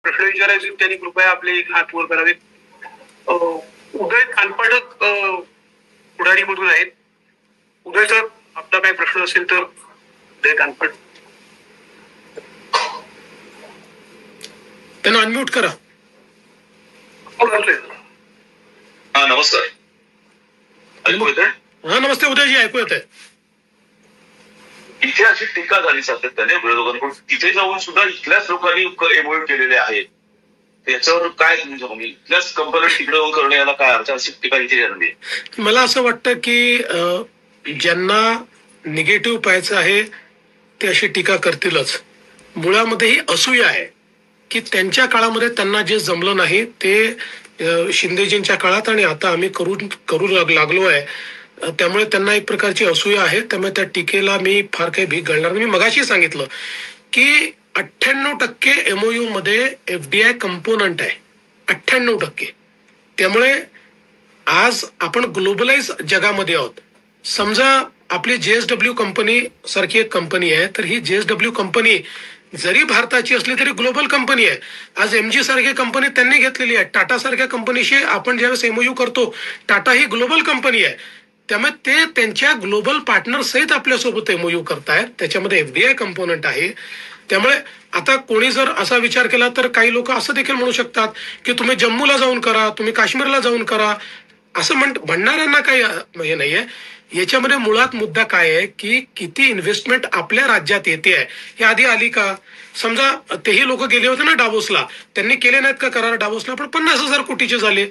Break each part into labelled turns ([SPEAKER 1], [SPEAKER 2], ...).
[SPEAKER 1] प्रश्न विचारायचे त्यांनी कृपया आपले एक हात वर करावे. उदय कानपाडक पुढारीमधून आहेत. उदय सर, आपला काही प्रश्न असेल तर उदय कानपाड
[SPEAKER 2] त्यांना अनम्यूट करा.
[SPEAKER 1] नमस्कार.
[SPEAKER 2] हा नमस्ते उदयजी, ऐकू येत आहे.
[SPEAKER 1] इथे अशी टीका झाली सातत्याने विरोधकांकडून, तिथे जाऊन सुद्धा इथल्याच लोकांनी एमओयू केलेले आहेत. त्याच्यावर काय तुम्ही इथल्याच कंपनी तिकडे जाऊन करणं याला काय अर्थ, अशी टीका इथे झाली.
[SPEAKER 2] मला असं वाटतं की ज्यांना निगेटिव्ह पाहायचं आहे ते अशी टीका करतीलच. मुळामध्ये ही असूया आहे की त्यांच्या काळामध्ये त्यांना जे जमलं नाही ते शिंदेजींच्या काळात आणि आता आम्ही करू लागलो आहे. त्यामुळे त्यांना एक प्रकारची असूया आहे. त्यामुळे त्या टीकेला मी फार काही भीक घालणार नाही. मी मगाशी सांगितलं की 98% एमओयू मध्ये एफडीआय कंपोनंट आहे, 98%. त्यामुळे आज आपण ग्लोबलाइज जगामध्ये आहोत. समजा आपली जेएसडब्ल्यू कंपनी सारखी एक कंपनी आहे, तर ही जेएसडब्ल्यू कंपनी जरी भारताची असली तरी ग्लोबल कंपनी आहे. आज एमजी सारखी कंपनी त्यांनी घेतलेली आहे. टाटा सारख्या कंपनीशी आपण ज्यावेळेस एमओयू करतो, टाटा ही ग्लोबल कंपनी आहे. त्यामुळे ते त्यांच्या ग्लोबल पार्टनर सहित आपल्यासोबत एमओयू करतायत. त्याच्यामध्ये एफडीआय कंपोनंट आहे. त्यामुळे आता कोणी जर असा विचार केला तर काही लोक असं देखील म्हणू शकतात की तुम्ही जम्मूला जाऊन करा, तुम्ही काश्मीरला जाऊन करा, असं म्हणणाऱ्यांना काही हे नाहीये. याच्यामध्ये मुळात मुद्दा काय आहे की किती इन्व्हेस्टमेंट आपल्या राज्यात येते आहे. हे आधी आली का? समजा तेही लोक गेले होते ना डावोसला, त्यांनी केले नाहीत का करार डावोसला, पण 50,000 कोटीचे झाले.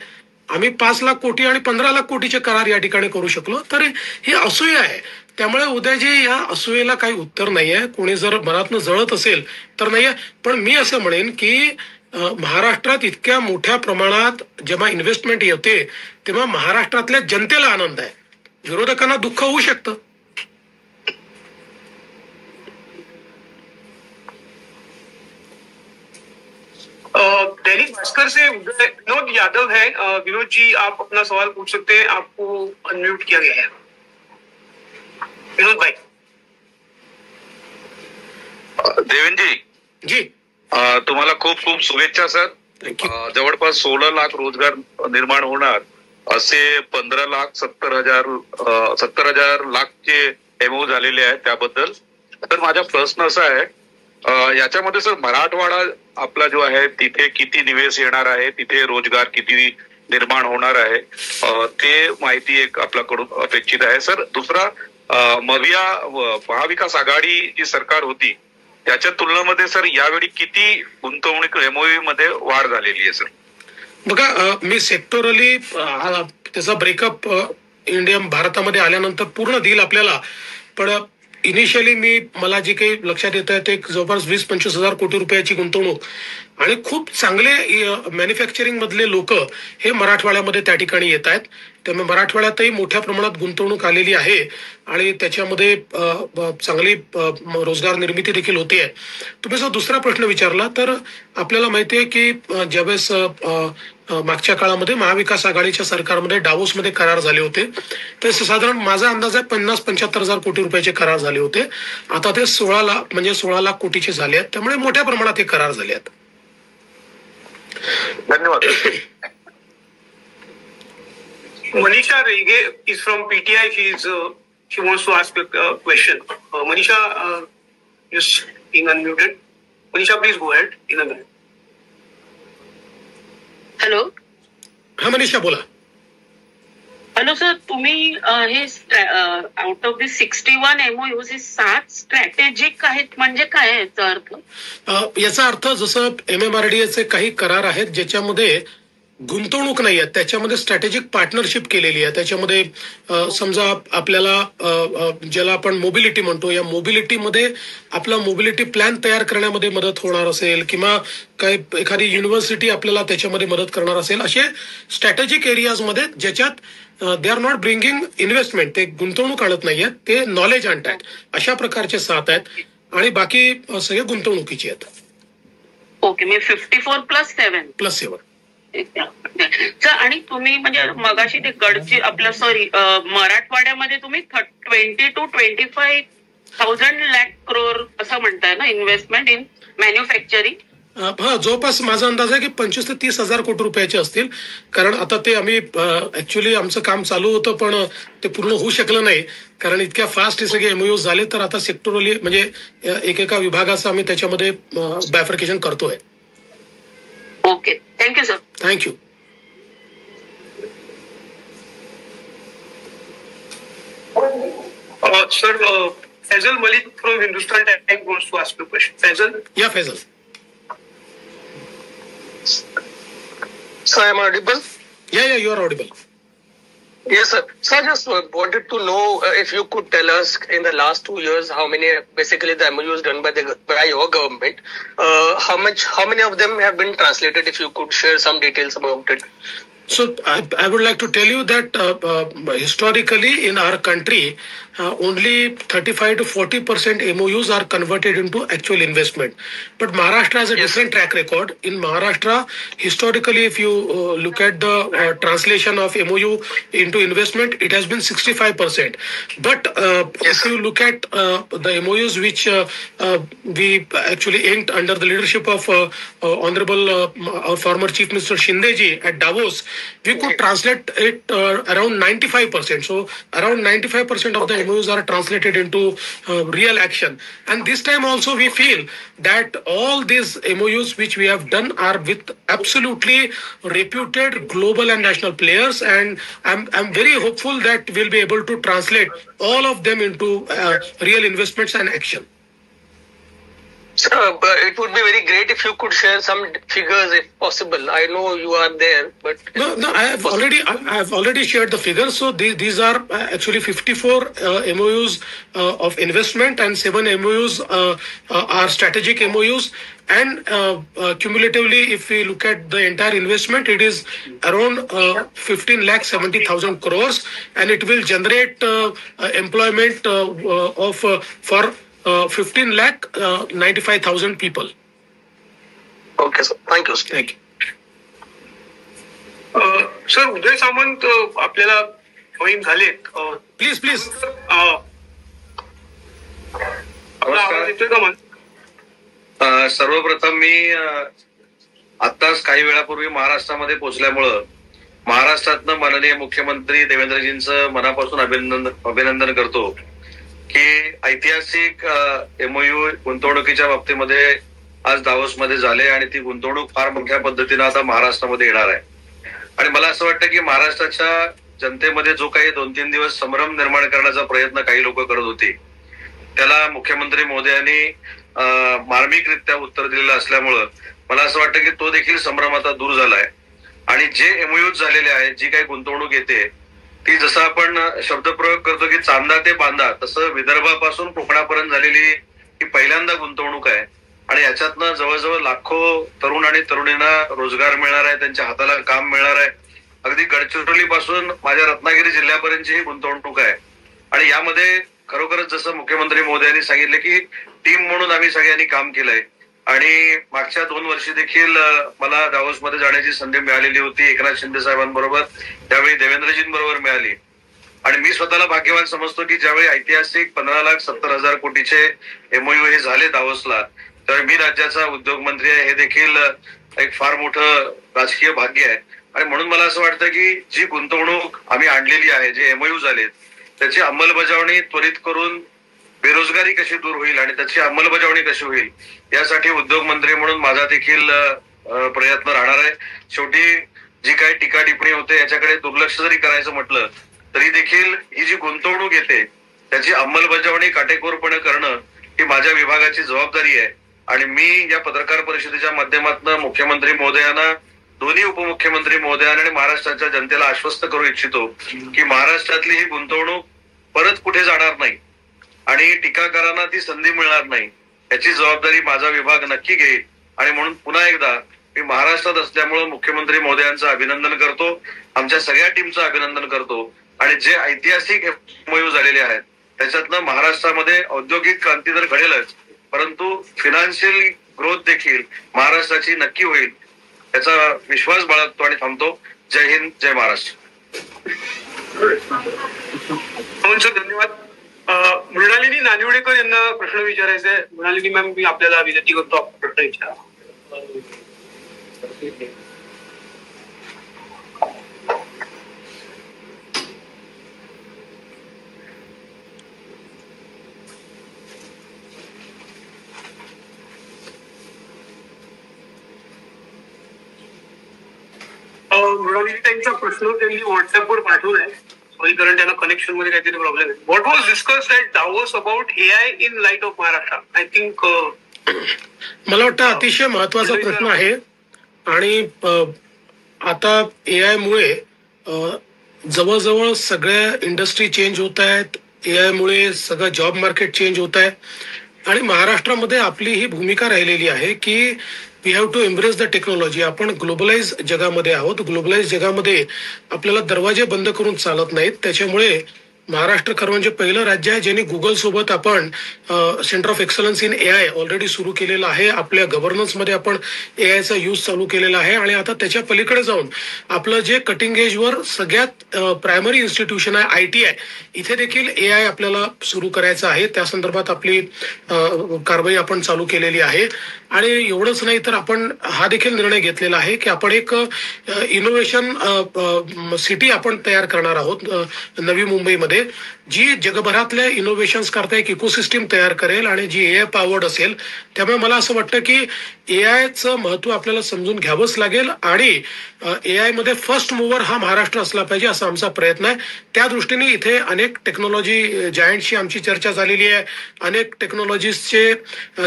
[SPEAKER 2] आम्ही 5 लाख कोटी आणि 15 लाख कोटीचे करार या ठिकाणी करू शकलो. तर हे असूया आहे. त्यामुळे उदयजी या असूयेला काही उत्तर नाहीये. कोणी जर मनातनं जळत असेल तर नाहीये. पण मी असं म्हणेन की महाराष्ट्रात इतक्या मोठ्या प्रमाणात जेव्हा इन्व्हेस्टमेंट येते तेव्हा महाराष्ट्रातल्या जनतेला आनंद आहे. विरोधकांना दुःख होऊ शकतं.
[SPEAKER 1] दैनिक भास्कर से विनोद यादव है. विनोद जी, आप अपना सवाल पूछ सकते हैं. आपको अनम्यूट किया गया है. विनोद भाई.
[SPEAKER 3] देवेंद्र
[SPEAKER 2] जी,
[SPEAKER 3] तुम्हाला खूप खूप शुभेच्छा सर. जवळपास 16 लाख रोजगार निर्माण होणार असे 15,70,000 लाखचे एमओ झालेले आहेत. त्याबद्दल तर माझा प्रश्न असा आहे, याच्यामध्ये सर मराठवाडा आपला जो आहे तिथे किती निवेश येणार आहे, तिथे रोजगार किती निर्माण होणार आहे, ते माहिती एक आपल्याकडून अपेक्षित आहे सर. दुसरा, महाविकास आघाडी जी सरकार होती त्याच्या तुलनेमध्ये सर यावेळी किती गुंतवणूक एमओयू मध्ये वाढ झालेली आहे सर?
[SPEAKER 2] बघा, मी सेक्टोरली त्याचा ब्रेकअप इंडिया भारतामध्ये आल्यानंतर पूर्ण देईल आपल्याला. पण इनिशियली मला जे काही लक्षात येत आहे ते जवळपास 20-25 हजार कोटी रुपयाची गुंतवणूक आणि खूप चांगले मॅन्युफॅक्चरिंग मधले लोक हे मराठवाड्यामध्ये त्या ठिकाणी येत आहेत. त्यामुळे मराठवाड्यातही मोठ्या प्रमाणात गुंतवणूक आलेली आहे आणि त्याच्यामध्ये चांगली रोजगार निर्मिती देखील होते आहे. तुम्ही जर दुसरा प्रश्न विचारला तर आपल्याला माहिती आहे की ज्यावेळेस मागच्या काळामध्ये महाविकास आघाडीच्या सरकारमध्ये डावोसमध्ये करार झाले होते तर साधारण माझा अंदाज आहे 50-75 हजार कोटी रुपयाचे करार झाले होते. आता ते 16 लाख कोटीचे झाले आहेत. त्यामुळे मोठ्या प्रमाणात हे करार झाले आहेत.
[SPEAKER 3] धन्यवाद.
[SPEAKER 1] Manisha Rege is from PTI. She wants to ask a question. Manisha, just being unmuted. Manisha, please go ahead in a minute.
[SPEAKER 4] Hello.
[SPEAKER 2] हा मनीषा बोला.
[SPEAKER 4] हॅलो सर, तुम्ही हे out of the 61 MoUs 7 strategic आहेत, म्हणजे काय आहे याचा अर्थ?
[SPEAKER 2] याचा अर्थ जसं MMRDA काही करार आहेत ज्याच्यामध्ये गुंतवणूक नाही आहे, त्याच्यामध्ये स्ट्रॅटेजिक पार्टनरशिप केलेली आहे. त्याच्यामध्ये समजा आपल्याला ज्याला आपण मोबिलिटी म्हणतो, या मोबिलिटीमध्ये आपला मोबिलिटी प्लॅन तयार करण्यामध्ये मदत होणार असेल किंवा काय एखादी युनिव्हर्सिटी आपल्याला त्याच्यामध्ये मदत करणार असेल, असे स्ट्रॅटेजिक एरियाजमध्ये ज्याच्यात they are not bringing investment, ते गुंतवणूक आणत नाहीयेत, ते नॉलेज आणतायत. अशा प्रकारचे 7 आहेत आणि बाकी सगळे गुंतवणुकीचे आहेत.
[SPEAKER 4] ओके, मी 54+7
[SPEAKER 2] +7.
[SPEAKER 4] आणि तुम्ही म्हणजे मगाशी ते गडची आपलं मराठवाड्यामध्ये तुम्ही 20 to 25,000 लाख करोड असं म्हणताय ना इन्व्हेस्टमेंट इन मॅन्युफॅक्चरिंग?
[SPEAKER 2] जवळपास माझा अंदाज आहे की 25 ते 30,000 कोटी रुपयाचे असतील. कारण आता ते आम्ही ऍक्च्युली आमचं काम चालू होतं पण ते पूर्ण होऊ शकलं नाही कारण इतक्या फास्ट हे सगळे एमओयू झाले. तर आता सेक्टोरली म्हणजे एकेका विभागाचं आम्ही त्याच्यामध्ये बायफर्केशन करतोय.
[SPEAKER 4] Okay, thank you sir.
[SPEAKER 2] Thank you.
[SPEAKER 1] Sir, Faisal Malik from Hindustan Times wants to ask you a question. Faisal?
[SPEAKER 2] Yeah, Faisal.
[SPEAKER 5] Sir, am I audible?
[SPEAKER 2] Yeah, you are audible.
[SPEAKER 5] Yes, sir. So I just wanted to know if you could tell us in the last 2 years how many, basically the MOUs done by your government, how many of them have been translated? If you could share some details about it.
[SPEAKER 2] So I would like to tell you that historically in our country only 35 to 40% MOUs are converted into actual investment. But Maharashtra has a different track record. In Maharashtra, historically, if you look at the translation of MOU into investment, it has been 65%. But if you look at the MOUs which we actually inked under the leadership of Honorable our former Chief Minister Shindeji at Davos, we could translate it around 95%. So around 95% of the MOUs are translated into real action. And this time also we feel that all these MOUs which we have done are with absolutely reputed global and national players. And I'm very hopeful that we'll be able to translate all of them into real investments and action.
[SPEAKER 5] Sir, it would be very great if you could share some figures if possible. I know you are there, but
[SPEAKER 2] no, I have already shared the figures. So these are actually 54 MOUs of investment and 7 MOUs are strategic MOUs. And cumulatively, if we look at the entire investment, it is around 15,70,000 crores, and it will generate employment of for 15,95,000 people.
[SPEAKER 5] Okay, sir. Thank you.
[SPEAKER 2] Thank you.
[SPEAKER 1] Sir, Uday Samant आपल्याला join झालेत.
[SPEAKER 2] Please.
[SPEAKER 1] आवाज येतोय का मला?
[SPEAKER 6] सर्वप्रथम मी आत्ताच काही वेळापूर्वी महाराष्ट्रामध्ये पोहोचल्यामुळं महाराष्ट्रातनं माननीय मुख्यमंत्री देवेंद्रजींचं मनापासून अभिनंदन करतो की ऐतिहासिक MOU गुंतवणुकीच्या बाबतीमध्ये आज दावोसमध्ये झाले आणि ती गुंतवणूक फार मोठ्या पद्धतीनं आता महाराष्ट्रामध्ये येणार आहे. आणि मला असं वाटतं की महाराष्ट्राच्या जनतेमध्ये जो काही 2-3 दिवस संभ्रम निर्माण करण्याचा प्रयत्न काही लोक करत होते त्याला मुख्यमंत्री महोदयांनी मार्मिकरित्या उत्तर दिलेलं असल्यामुळं मला असं वाटतं की तो देखील संभ्रम आता दूर झालाय. आणि जे MOUs झालेले आहेत, जी काही गुंतवणूक येते ती जसं आपण शब्दप्रयोग करतो की चांदा ते बांधा, तसं विदर्भापासून कोकणापर्यंत झालेली ही पहिल्यांदा गुंतवणूक आहे. आणि याच्यातनं जवळजवळ लाखो तरुण आणि तरुणींना रोजगार मिळणार आहे, त्यांच्या हाताला काम मिळणार आहे. अगदी गडचिरोली पासून माझ्या रत्नागिरी जिल्ह्यापर्यंतची ही गुंतवणूक आहे. आणि यामध्ये खरोखरच जसं मुख्यमंत्री महोदयांनी सांगितलं की टीम म्हणून आम्ही सगळ्यांनी काम केलंय. आणि मागच्या 2 वर्षी देखील मला दावोसमध्ये जाण्याची संधी मिळालेली होती एकनाथ शिंदे साहेबांबरोबर, त्यावेळी देवेंद्रजींबरोबर मिळाली. आणि मी स्वतःला भाग्यवान समजतो की ज्यावेळी ऐतिहासिक 15,70,000 कोटीचे MOU हे झाले दावोसला, त्यावेळी मी राज्याचा उद्योग मंत्री आहे, हे देखील एक फार मोठं राजकीय भाग्य आहे. आणि म्हणून मला असं वाटतं की जी गुंतवणूक आम्ही आणलेली आहे, जे MOU झालेत, त्याची अंमलबजावणी त्वरित करून बेरोजगारी कशी दूर होईल आणि त्याची अंमलबजावणी कशी होईल यासाठी उद्योग मंत्री म्हणून माझा देखील प्रयत्न राहणार आहे. शेवटी जी काही टीका टिप्पणी होते याच्याकडे दुर्लक्ष जरी करायचं म्हटलं तरी देखील ही जी गुंतवणूक येते त्याची अंमलबजावणी काटेकोरपणे करणं ही माझ्या विभागाची जबाबदारी आहे. आणि मी या पत्रकार परिषदेच्या माध्यमातून मुख्यमंत्री महोदयांना, दोन्ही उपमुख्यमंत्री महोदयांना आणि महाराष्ट्राच्या जनतेला आश्वस्त करू इच्छितो की महाराष्ट्रातली ही गुंतवणूक परत कुठे जाणार नाही आणि टीकाकारांना ती संधी मिळणार नाही, याची जबाबदारी माझा विभाग नक्की घेईल. आणि म्हणून पुन्हा एकदा मी महाराष्ट्रात असल्यामुळे मुख्यमंत्री महोदयांचं अभिनंदन करतो, आमच्या सगळ्या टीमचं अभिनंदन करतो. आणि जे ऐतिहासिक MOU झालेले आहेत त्याच्यातनं महाराष्ट्रामध्ये औद्योगिक क्रांती तर घडेलच, परंतु फायनान्शियल ग्रोथ देखील महाराष्ट्राची नक्की होईल याचा विश्वास बाळगतो आणि थांबतो. जय हिंद, जय महाराष्ट्र.
[SPEAKER 1] धन्यवाद. मृणालिनी नानिवडेकर यांना प्रश्न विचारायचा आहे. मृणालिनी मॅम, मी आपल्याला विनंती करतो प्रश्न विचारा. मृणालिनीताईंचा प्रश्न त्यांनी व्हॉट्सअपवर पाठवलाय. सॉरी, कारण त्यांना कनेक्शन मध्ये काहीतरी प्रॉब्लेम आहे. What was discussed at Davos about AI in light of Maharashtra? I think
[SPEAKER 2] मला वाटतं अतिशय महत्वाचा प्रश्न आहे. आणि आता AI मुळे जवळजवळ सगळ्या इंडस्ट्री चेंज होत आहेत. AI मुळे सगळं जॉब मार्केट चेंज होत आहे. आणि महाराष्ट्रामध्ये आपली ही भूमिका राहिलेली आहे की we have to embrace the technology. आपण ग्लोबलाइज जगामध्ये आहोत. ग्लोबलाइज जगामध्ये आपल्याला दरवाजे बंद करून चालत नाहीत. त्याच्यामुळे महाराष्ट्र खरं म्हणजे पहिलं राज्य आहे ज्यांनी गुगल सोबत आपण centre of excellence in AI already सुरू केलेलं आहे. आपल्या गव्हर्नन्समध्ये आपण AIचा यूज चालू केलेला आहे. आणि आता त्याच्या पलीकडे जाऊन आपलं जे कटिंग एजवर सगळ्यात प्रायमरी इन्स्टिट्यूशन आहे ITI, इथे देखील AI आपल्याला सुरू करायचं आहे. त्या संदर्भात आपली कारवाई आपण चालू केलेली आहे. आणि एवढंच नाही तर आपण हा देखील निर्णय घेतलेला आहे की आपण एक इनोव्हेशन सिटी आपण तयार करणार आहोत नवी मुंबईमध्ये, जी जगभरातल्या इनोव्हेशन्स करता एक इकोसिस्टीम तयार करेल आणि जी AI पॉवर्ड असेल. त्यामुळे मला असं वाटतं की AIचं महत्व आपल्याला समजून घ्यावंच लागेल. आणि AI मध्ये फर्स्ट मूव्हर हा महाराष्ट्र असला पाहिजे असा आमचा प्रयत्न आहे. त्या दृष्टीने इथे अनेक टेक्नॉलॉजी जायंटशी आमची चर्चा झालेली आहे. अनेक टेक्नॉलॉजीजचे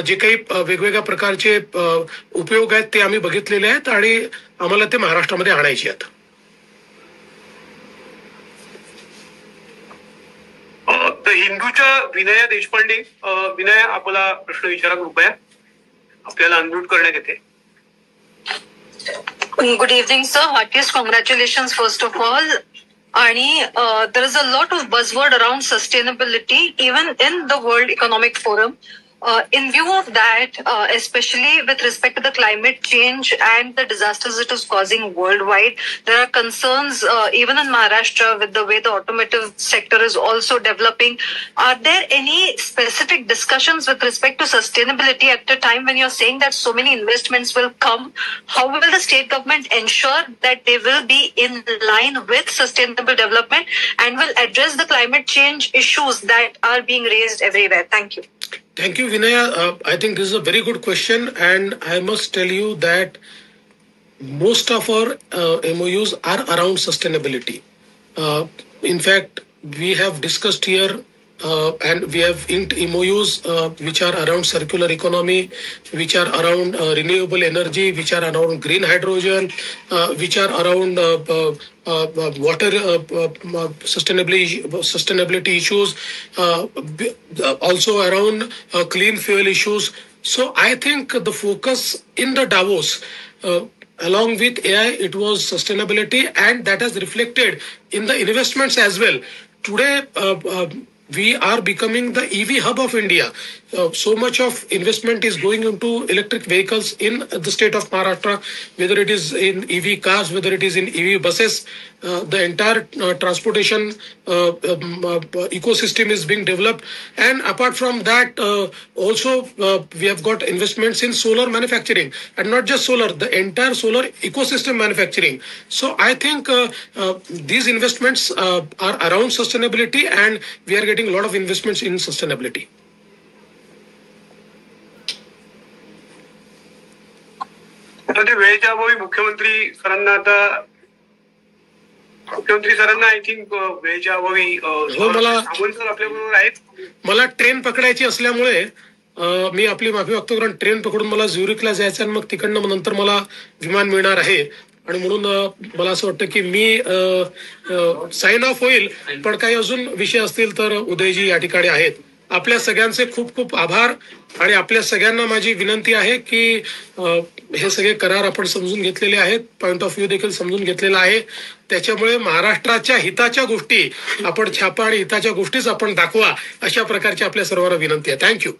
[SPEAKER 2] जे काही वेगवेगळ्या प्रकारचे उपयोग आहेत ते आम्ही बघितलेले आहेत आणि आम्हाला ते महाराष्ट्रामध्ये आणायचे आहेत.
[SPEAKER 1] हिंदूच्या विनया देशपांडे. विनया, आपला प्रश्न विचारा कृपया. आपल्याला अनम्यूट करण्यात येते.
[SPEAKER 7] Good evening, sir. Heartiest congratulations, first of all. And there is a lot of buzzword around sustainability, even in the World Economic Forum. In view of that, especially with respect to the climate change and the disasters it is causing worldwide, there are concerns even in Maharashtra with the way the automotive sector is also developing. Are there any specific discussions with respect to sustainability at a time when you're saying that so many investments will come? How will the state government ensure that they will be in line with sustainable development and will address the climate change issues that are being raised everywhere? Thank you.
[SPEAKER 2] Thank you, Vinaya. I think this is a very good question, and I must tell you that most of our MOUs are around sustainability. In fact, we have discussed here and we have inked MOUs which are around circular economy, which are around renewable energy, which are around green hydrogen, which are around water sustainability issues, also around clean fuel issues. So I think the focus in the Davos along with AI, it was sustainability, and that has reflected in the investments as well. Today we are becoming the EV hub of India. So much of investment is going into electric vehicles in the state of Maharashtra, whether it is in EV cars, whether it is in EV buses. The entire transportation ecosystem is being developed. And apart from that, also we have got investments in solar manufacturing, and not just solar, the entire solar ecosystem manufacturing. So I think these investments are around sustainability, and we are getting a lot of investments in sustainability.
[SPEAKER 1] ते वेळेच्या अभावी मुख्यमंत्री सरांना I think वेळेच्या अभावी Sawant sir आपल्याबरोबर आहेत.
[SPEAKER 2] मला ट्रेन पकडायची असल्यामुळे मी आपली माफी मागतो, कारण ट्रेन पकडून मला झ्युरिकला जायचं आणि मग तिकडनं नंतर मला विमान मिळणार आहे. आणि म्हणून मला असं वाटतं की मी साइन ऑफ होईल, पण काही अजून विषय असतील तर उदयजी या ठिकाणी आहेत. आपल्या सगळ्यांचे खूप खूप आभार. आणि आपल्या सगळ्यांना माझी विनंती आहे की हे सगळे करार आपण समजून घेतलेले आहेत, पॉइंट ऑफ व्ह्यू देखील समजून घेतलेला आहे. त्याच्यामुळे महाराष्ट्राच्या हिताच्या गोष्टी आपण छापा आणि हिताच्या गोष्टीच आपण दाखवा, अशा प्रकारची आपल्या सर्वांना विनंती आहे. थँक्यू.